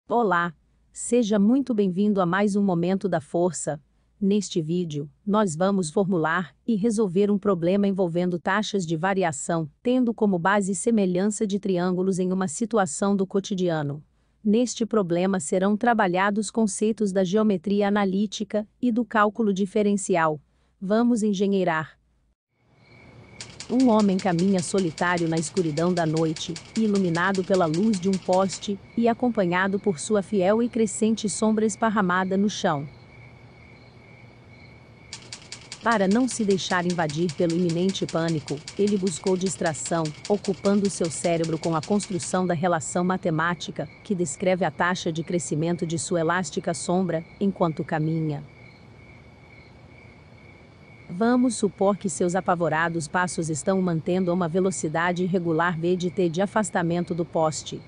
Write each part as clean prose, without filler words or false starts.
Olá, seja muito bem-vindo a mais um Momento da Força. Neste vídeo, nós vamos formular e resolver um problema envolvendo taxas de variação, tendo como base semelhança de triângulos em uma situação do cotidiano. Neste problema serão trabalhados conceitos da geometria analítica e do cálculo diferencial. Vamos engenheirar. Um homem caminha solitário na escuridão da noite, iluminado pela luz de um poste, e acompanhado por sua fiel e crescente sombra esparramada no chão. Para não se deixar invadir pelo iminente pânico, ele buscou distração, ocupando seu cérebro com a construção da relação matemática, que descreve a taxa de crescimento de sua elástica sombra, enquanto caminha. Vamos supor que seus apavorados passos estão mantendo a uma velocidade irregular v de t de afastamento do poste.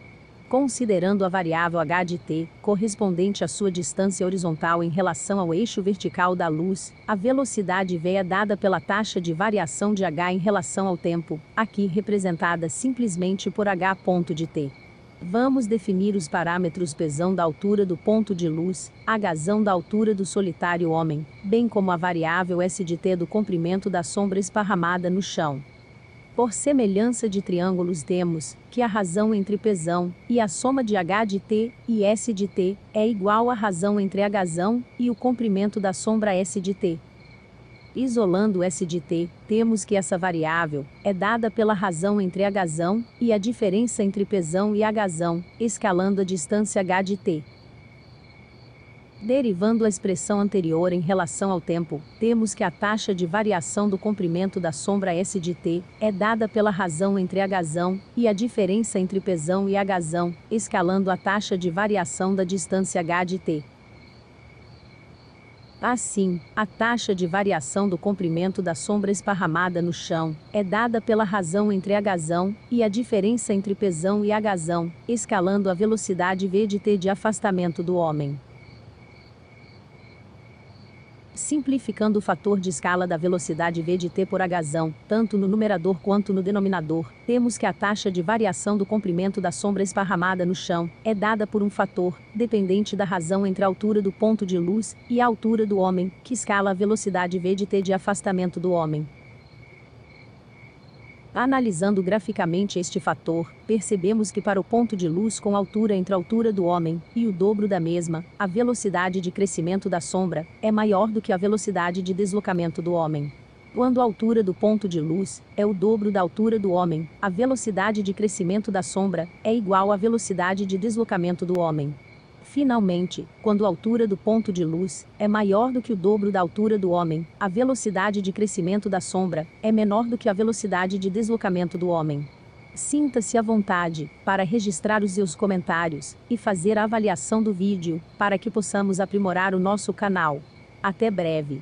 Considerando a variável h de t, correspondente à sua distância horizontal em relação ao eixo vertical da luz, a velocidade v é dada pela taxa de variação de h em relação ao tempo, aqui representada simplesmente por h ponto de t. Vamos definir os parâmetros π da altura do ponto de luz, h da altura do solitário homem, bem como a variável s de t do comprimento da sombra esparramada no chão. Por semelhança de triângulos temos que a razão entre π e a soma de h de t e s de t é igual à razão entre h e o comprimento da sombra s de t. Isolando s de t, temos que essa variável é dada pela razão entre h e a diferença entre π e h, escalando a distância h de t. Derivando a expressão anterior em relação ao tempo, temos que a taxa de variação do comprimento da sombra s de t é dada pela razão entre h e a diferença entre π e h, escalando a taxa de variação da distância h de t. Assim, a taxa de variação do comprimento da sombra esparramada no chão é dada pela razão entre h e a diferença entre π e h, escalando a velocidade v de t de afastamento do homem. Simplificando o fator de escala da velocidade v de t por h, tanto no numerador quanto no denominador, temos que a taxa de variação do comprimento da sombra esparramada no chão é dada por um fator, dependente da razão entre a altura do ponto de luz e a altura do homem, que escala a velocidade v de t de afastamento do homem. Analisando graficamente este fator, percebemos que para o ponto de luz com altura entre a altura do homem e o dobro da mesma, a velocidade de crescimento da sombra é maior do que a velocidade de deslocamento do homem. Quando a altura do ponto de luz é o dobro da altura do homem, a velocidade de crescimento da sombra é igual à velocidade de deslocamento do homem. Finalmente, quando a altura do ponto de luz é maior do que o dobro da altura do homem, a velocidade de crescimento da sombra é menor do que a velocidade de deslocamento do homem. Sinta-se à vontade para registrar os seus comentários e fazer a avaliação do vídeo, para que possamos aprimorar o nosso canal. Até breve!